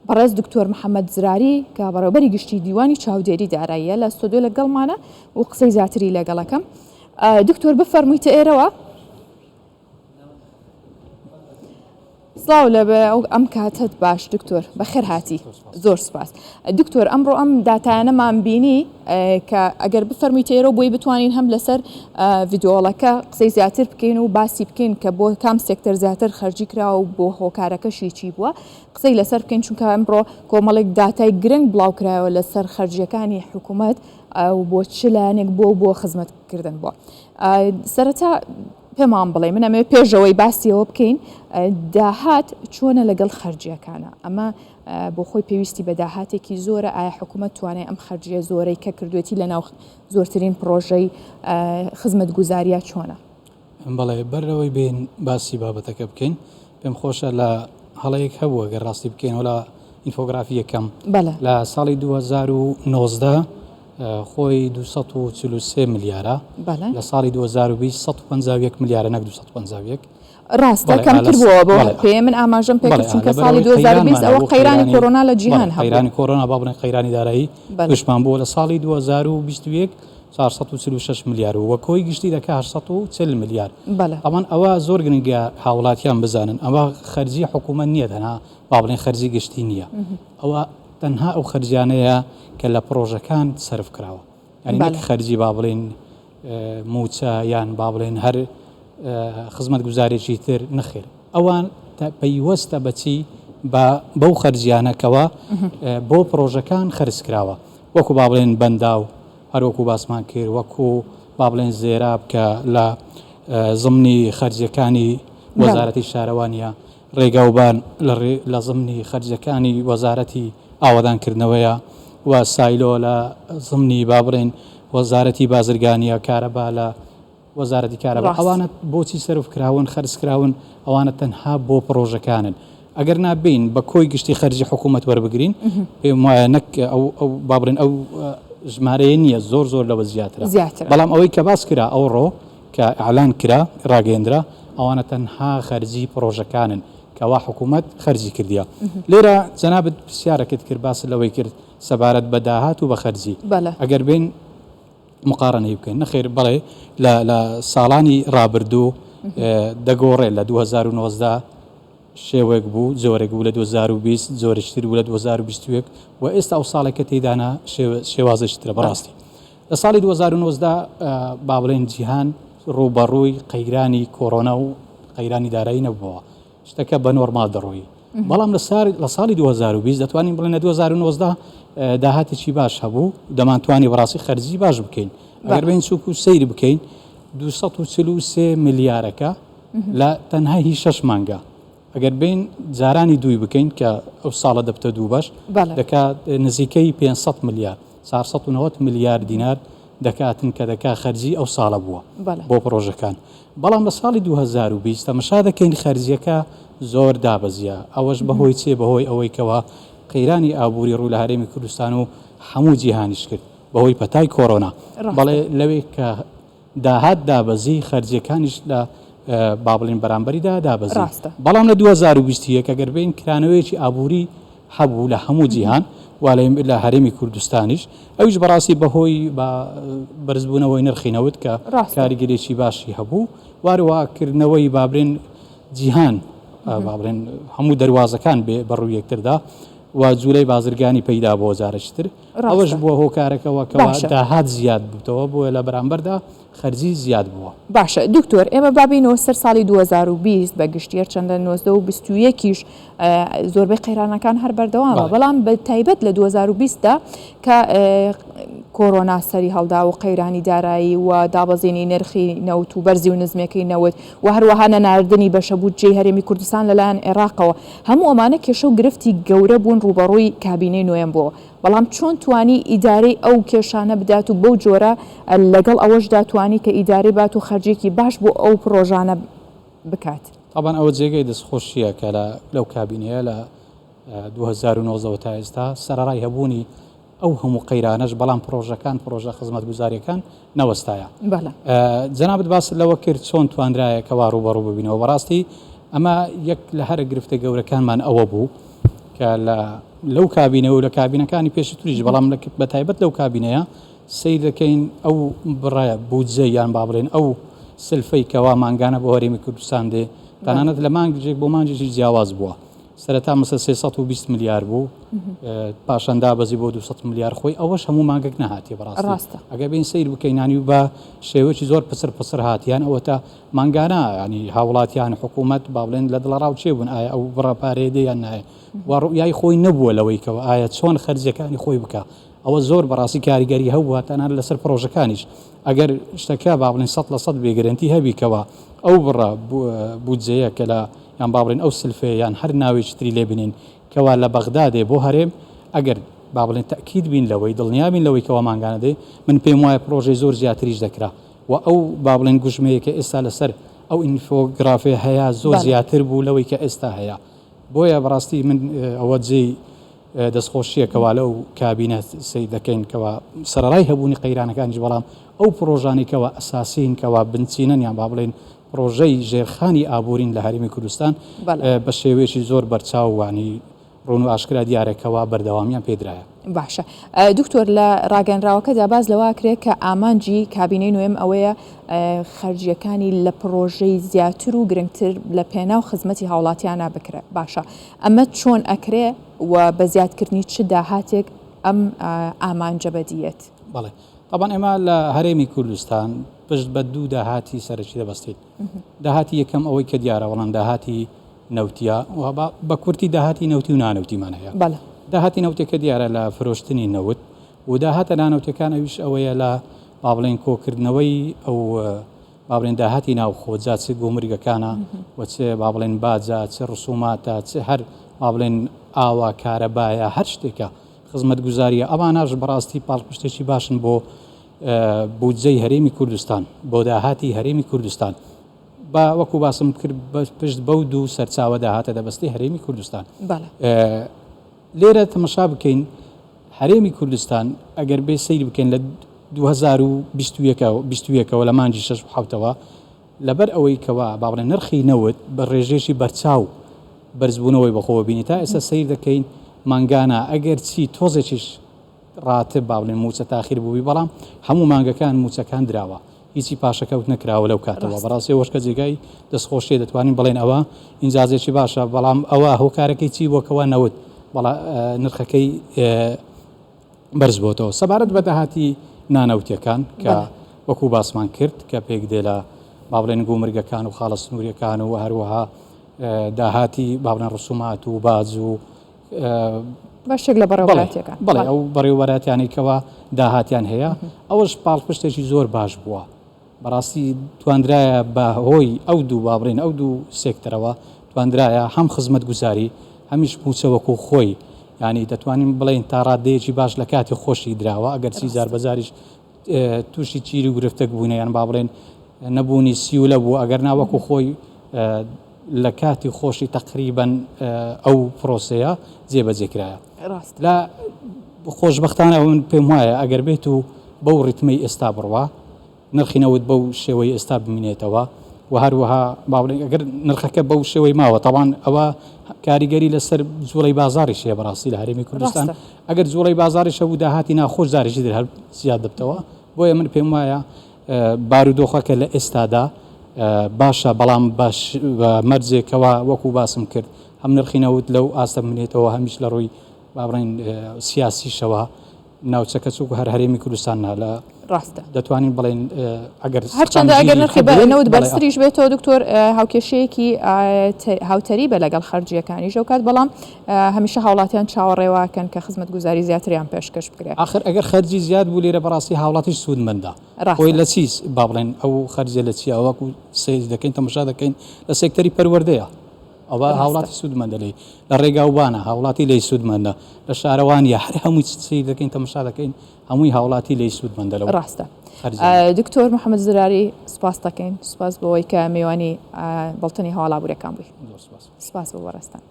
بەڕێز دکتۆر محەممەد زراری کە بەڕێوەبەری گشتی دیوانی چاودێری داراییە لە ستۆدیۆ لەگەڵمانە و قسەی زیاتری لەگەڵەکەم. دکتۆر بفەرموویتە ئێرەوە. سڵاو لە ئەم کاتت باش دکتۆر، بەخێر هاتی، زۆر سپاس. دکتۆر ئەمڕۆ ئەم داتایانەمان بینی کە ئەگەر بفەرموویتە ئێرە بۆی بتوانین هەم لەسەر ڤیدیۆڵەکە قسەی زیاتر بکەین و باسی بکەین کە بۆ کام سێکتەر زیاتر خەرجی کراوە و بۆ هۆکارەکەشی چی بووە، قسەی لەسەر بکەین چونکە ئەمڕۆ کۆمەڵێک داتای گرنگ بڵاوکرایەوە لەسەر خەرجیەکانی حکوومەت و بۆ چ لایەنێک بۆ خزمەتکردن بووە. سەرەتا پێمان بڵێ من ئەمێ پێشەوەی باسیەوە بکەین داهات چۆنە لەگەڵ خەرجیەکانە، ئەمە بۆ خۆی پێویستی بە داهاتێکی زۆرە. ئایا حکوومەت توانێت ئەم خەرجیە زۆرەی کە کردوێتی لە ناو زۆرترین پرۆژەی خزمەت گوزاریە چۆنە؟ بەڵێ بەرەوەی بین باسی بابەتەکە بکەین. پێم خۆشە لە هەڵەیەک هەبووە گەر ڕاستی بکەینەوە لە ئینفۆگرافی یەکەم لە ساڵی 2019 خۆی 243 ملیارە، لە ساڵی 2020 151 ملیارە نەک 251. ڕاستە کەمتر بووە بۆ پێ من ئاماژەم پێکرد چونکە ساڵی 2020 ئەوە قەیرانی کۆرۆنا لە جیهان هەبوو، قەیرانی کۆرۆنا با بڵێن قەیرانی دارایی دشمان بووە لە ساڵی 2021 446 ملیار و وەکۆی گشتی دەکە 840 ملیار. ئەمان ئەوە زۆر گرنگە هاوڵاتیان بزانن ئەمە خەرجی حکوومەت نییە، تەنها با بڵێن خەرجی گشتی نییە، ئەوە تەنها ئەو خەرجیانەیە کە لە پرۆژەکان سەرف کراوە، یعنی نەک خەرجی با بڵێن موچە یان با بڵێن هەر خزمەت گوزارێکی تر نەخێر. ئەوان پەیوەستە بەچی بەو خەرجیانەکەوە بۆ پرۆژەکان خەرج کراوە، وەکو با بڵێن بەنداو هەروەکو باسمان کرد، وەکو با بڵێن زێراب کە لە زمنی خەرجیەکانی وەزارەتی شارەوانیە، ڕێگاوبان لە زمنی خەرجەکانی وەزارەتی ئاوەدانکردنەوەیە، و سایلۆ لە زمنی با بڵێن وەزارەتی بازرگانیە، کارەبا لە وەزارەتی کارەبا. ئەوانە بۆچی سەرف کراون خەرج کراون؟ ئەوانە تەنها بۆ پرۆژەکانن. ئەگەر نابین بە کۆی گشتی خەرجی حکوومەت وەربگرین پێم وایە نەک ئەو با بڵێن ئەو ژمارەیە نییە، زۆر لەوە زیاترە. بەڵام ئەوەی کە باس کرا ئەوڕۆ کە ئەعلان کرا ڕاگەیەندرا ئەوانە تەنها خەرجی پرۆژەکانن کەوا حکوومەت خەرجی کردیە. لێرە جەنابەت پرسیارەکەت کرد باس لەوەی کرد سەبارەت بە داهات و بە خەرجی. ئەگەر بین مقارنەی بکەین نەخێر بڵێ لە ساڵانی ڕابردوو دەگۆڕێ لە 2019 شێوەیەک بوو، زۆرێک بوو لە 2020 زۆرشتر بوو لە 2021 و ئێستا ئەو ساڵێکە تێدانا شێوازەشترە. بەڕاستی لە ساڵی 2019 با بڵێن جیهان ڕوبەڕووی قەیرانی کۆرۆنا و قەیرانی دارایی نەبووەوە، شتەکە بە نۆرمال دەڕۆی. بەڵام لە ساڵی 2020 دەتوانین بڵێن لە 2019 داهاتێکی باش هەبوو، دەمانتوانی بەڕاستی خەرجی باش بکەین. ئەگەر بین چووک و سەیر بکەین 243 ملیارەکە لە تەنها هی 6 مانگە. ئەگەر بین جارانی دوی بکەین کە ئەو ساڵە دەبتە دوو بەش دەکات نزیکەی 500 ملیار 490 ملیار دینار دەکاتن کە دەکا خەرجی ئەو ساڵە بووە بۆ پرۆژەکان. بەڵام لە ساڵی 2020 تەمەشا دەکەین خەرجیەکە زۆر دابەزیە. ئەوەش بەهۆی چێ؟ بەهۆی ئەوەی کەوە قەیرانی ئابووری ڕوو لە هەرێمی کوردستان و هەموو جیهانیش کرد بەهۆی پەتای کۆرۆنا. بەڵێ لەوێ کە داهات دابەزی خەرجیەکانیش لە با بڵێن بەرامبەریدا دابەزی. بەڵام لە 2021 ئەگەر بین کرانەوەیەکی ئابووری هەبوو لە هەموو جیهان وا لە هەرێمی کوردستانیش، ئەویش بەڕاستی بەهۆی بەرزبوونەوەی نرخینەوت کە کاریگەرێکی باشی هەبوو، واروواکردنەوەی بابرێن جیهان بابرێن هەموو دەواازەکان بەڕووی یەکتردا و جوولەی بازرگانی پەیدا بۆ وەزارەتر. ئەوەش بووە هۆکارەکەەوە کە داهات زیاد بووتەوە بۆیە لە بەرامبەردا خەرجی زیاد بووە. باشە دکتۆر، ئێمە بابینەوە سەر ساڵی 2020 بە گشتیە چەندە 1920 زۆربەی قەیرانەکان هەر بەردەوامە، بەڵام بە تایبەت لە 2020دا کە کۆرۆنا سەری هەڵدا و قەیرانی دارایی و دابەزێنی نرخی نەوت و بەرزی و نزمەکەی نەوت و هەروەها نەناردنی بەشەبوودجێی هەرێمی کوردستان لەلایەن عێراقەوە، هەموو ئەمانە کێشە و گرفتی گەورە بوون ڕوبەڕووی کابینەی نوێم بووە. بەڵام چۆن توانی ئیدارەی ئەو کێشانە بدات و بەو جۆرە لەگەڵ ئەوەشدا توانی کە ئیدارەی بات و خەرجێکی باش بۆ ئەو پرۆژانە بکات؟ طبعاً ئەوە جێگەی دەستخۆشیە کە لەو کابینەیە لە 2019 تا ئێستا سەرەڕای هەبوونی ئەو هەموو قەیرانەش، بەڵام پرۆژە خزمەت گوزاریەکان نەوەستایە. جەنابەت باس لەوە کرد چۆن توانرایە کەوا ڕوبەڕوو ببینەوە. بەڕاستی ئەمە یەک لە هەرە گرفتە گەورەکانمان ئەوە بوو کە لەو کابینەوە و لە کابینەکانی پێش توریش بەڵام بە تایبەت لەو کابینەیە سیر دەکەین ئەو بڕایە بودجە یان با بڵێن ئەو سلفەی کەوا مانگانە بۆ هەرێمی کوردستان دێ تەنانەت لە مانگێک بۆ مانجێکی جیاواز بووە سەرەتا مەسە 320 میلیار بوو پاشان دابەزی بۆ 200 میلیار خۆی ئەوەش هەموو مانگێک نەهاتیە بەڕاستی ئەگە بین سیر بکەینانی و بە شێوەیەکی زۆر پسر هاتیان ئەوە تا مانگانە ینی هاوڵاتیان حکوومەت با بڵێن لە دڵڕاو چێ بوون ئایا ئەو بڕە پارەیە دەیان نایە و ڕوئیای خۆی نەبووە لەوەیکەوە ئایا چۆن خەرجەکانی خۆی بکە ئەوە زۆر بەڕاستی کاریگەری هەبووە تەنانەت لەسەر پرۆژەکانیش ئەگەر شتەکە با بڵێن 100% بێگەرنتی هەبیکەوە ئەو بڕە بودجەیە کە لە یان با بڵێن ئەو سلفەیە یان هەر ناوێکی تری لێ بنین کەوا لە بەغدادێ بۆ هەرێم ئەگەر با بڵێن تەکید بین لەوەی دڵنیابین لەوەی کەەوە مانگانە دێ من پێم وایە پرۆژەی زۆر زیاتریش دەکرا و ئەو با بڵێن گوژمەیەکە ئێستا لەسەر ئەو ئینفۆگرافێ هەیە زۆر زیاتر بوو لەوەی کە ئێستا هەیە بۆیە بەڕاستی من ئەوە جێی دەستخۆشیەکەوا لەو کابینە سی دەکەین کەوا سەرڕای هەبوونی قەیرانەکانیش بەڵام ئەو پرۆژانێکەوە ئەساسین کەوا بنچینەن یان با بڵێن پرۆژەی ژێرخانی ئابوورین لە هەرێمی کوردستان بە شێوەیەکی زۆر بەرچاوانی ڕۆن و ئاشکرا دیارێکەوە بەردەوامیان پێدرایە باشە دکتۆر لە ڕاگەنراوەکەدا باز لەوە کرێت کە ئامانجی کابینەی نوێم ئەوەیە خەرجیەکانی لە پرۆژەی زیاتر و گرنگتر لە پێناو خزمەتی هاوڵاتیانە بکرێت باشە ئەمە چۆن ئەکرێ و بە زیادکردنی چ داهاتێک ئەم ئامانجە بەدیەت بەڵێ طبعا ئێمە لە هەرێمی کوردستان پشت بە دوو داهاتی سەرەکی دەبەستین داهاتی یەکەم ئەوەی کە دیارە وەڵام داهاتی نەوتیە بە کورتی داهاتی نەوتی و نانەوتیمان هەیە داهاتی نەوتەکە دیارە لە فرۆشتنی نەوت و داهاتە نانەوتەکان ئەویش ئەوەیە لە با بڵێن کۆکردنەوەی ئەو با بڵێن داهاتی ناوخۆجا چ گۆمرگەکانە و چ با بڵێن باجە چ ڕسوماتە چ هەر با بڵێن ئاوا کارەبایە هەر شتێکە خزمەت گوزاریە ئەوانەش بەڕاستی پاڵپشتێکی باشن بۆ بودجەی هەرێمی کوردستان بۆ داهاتی هەرێمی کوردستان با وەکو باسم کرد پشت بەو دوو سەرچاوە داهاتە دەبەستی هەرێمی کوردستان لێرە تەمەشا بکەین هەرێمی کوردستان ئەگەر بێ سەیر بکەین لە 2021ەوە لە مانجی 6/7ەوە لەبەر ئەوەی کەوا با بڵێن نرخی نەوت بە ڕێژێکی بەرچاو بەرزبوونەوەی بەخۆوە بینی تا ئێستا سەیر دەکەین مانگانە ئەگەر چی تۆزێکیش ڕاتب با بڵێن موچە تاخیر بووی بەڵام هەموو مانگەکان موچەکان دراوە هیچی پاشەکەوت نەکراوە لەو کاتەوە بەڕاستی وەشکە جێگای دەستخۆشیە دەتوانین بڵێن ئەوە ئینجازێکی باشە بەڵام ئەوە هۆکارەکەی چی بۆکەوە نەوت نرخەکەی بەرز بۆتەوە سەبارەت بە داهاتی نانەوتیەکان کە وەکو باسمان کرد کە پێک دێ لە با بڵێن گومرگەکان و خاڵە سنووریەکان و هەروەها داهاتی با بڵێن ڕسومات و باج و باشێک لە بەڕێوەبەراتیەکان بڵێ ئەو بەڕێوەبەراتیانێکەوە داهاتیان هەیە ئەوەش پاڵپشتێکی زۆر باش بووە بەڕاستی توانرایە بە هۆی ئەو دوو با بڵێن ئەو دوو سێکتەرەوە توانرایە هەم خزمەت گوزاری هەمیش موچە وەکو خۆی ینی دەتوانین بڵێن تا ڕادەیەکی باش لە کاتی خۆشی دراوە ئەگەر سیزار بەزاریش تووشی چیری و گرفتەک بوونیان با بڵێن نەبوونی سیولە بوو ئەگەر ناوەکو خۆی لە کاتی خۆشی تقریبەن ئەو پرۆسەیە جێبەجێکرایە لە خۆشببختانە من پێم وایە ئەگەر بێت و بەو ڕیتمەی ئێستا بڕوا نرخینەوت بەو شێوەی ئێستا بمینێتەوە و هەروەها ئەگەر نرخەکە بەو شێوەی ماوە تاوان ئەوە کاریگەری لەسەر جوڵەی بازاری شێ بەڕاستی لە هەرێمی کوردستان ئەگەر جوڵەی بازاری شەبوو داهاتی ناخۆش زارێکی هەر زیاد دەبتەوە بۆیە من پێم وایە بارودۆخەکە لە ئێستادا باشە بەڵام باش مەرجێکەوە وەکو باسم کرد هەم نرخینەوت لەو ئاستە منێتەوە هەمیش لە ڕووی بابڕین سیاسیشەوە ناوچەکە چوو هەر هەرێمی کوردستاننا لە ڕاستە دەتوانین بڵێن ئەگەر هەرچەندە ئەگەر نرخی بەنەوت بەرزتریش بێتەوە دکتۆر هاوکێشەیەکی هاوتەری بە لەگەڵ خەرجیەکانی ژەوکات بەڵام هەمیشە هاوڵاتیان چاوەڕێواکەن کە خزمەت گوزاری زیاتریان پێشکەش بکرێت آخر ئەگەر خەرجی زیاد بوو لێرە بەڕاستی هاوڵاتیش سوودمەندە خۆی لە چیز با بڵێن ئەو خەرجە لە چی ئەوەکو سێز دەکەین تەماشا دەکەین لە سێکتەری پەروەردەیە ئەوە هاوڵاتی سوودمەندە لێ لە ڕێگاوبانە هاوڵاتی لی سوودمەندە لە شارەوانیە هەر هەمووی چی دەکەین تەماشا دەکەین هەمووی هاوڵاتی لی سوودمەندە لەوە ڕاستە دکتۆر محەممەد زراری سپاس دەکەین سپاس بۆەوەی کە میوانی بەڵتنی هەواڵابوورەکان بووی سپاس بۆ وەڕستان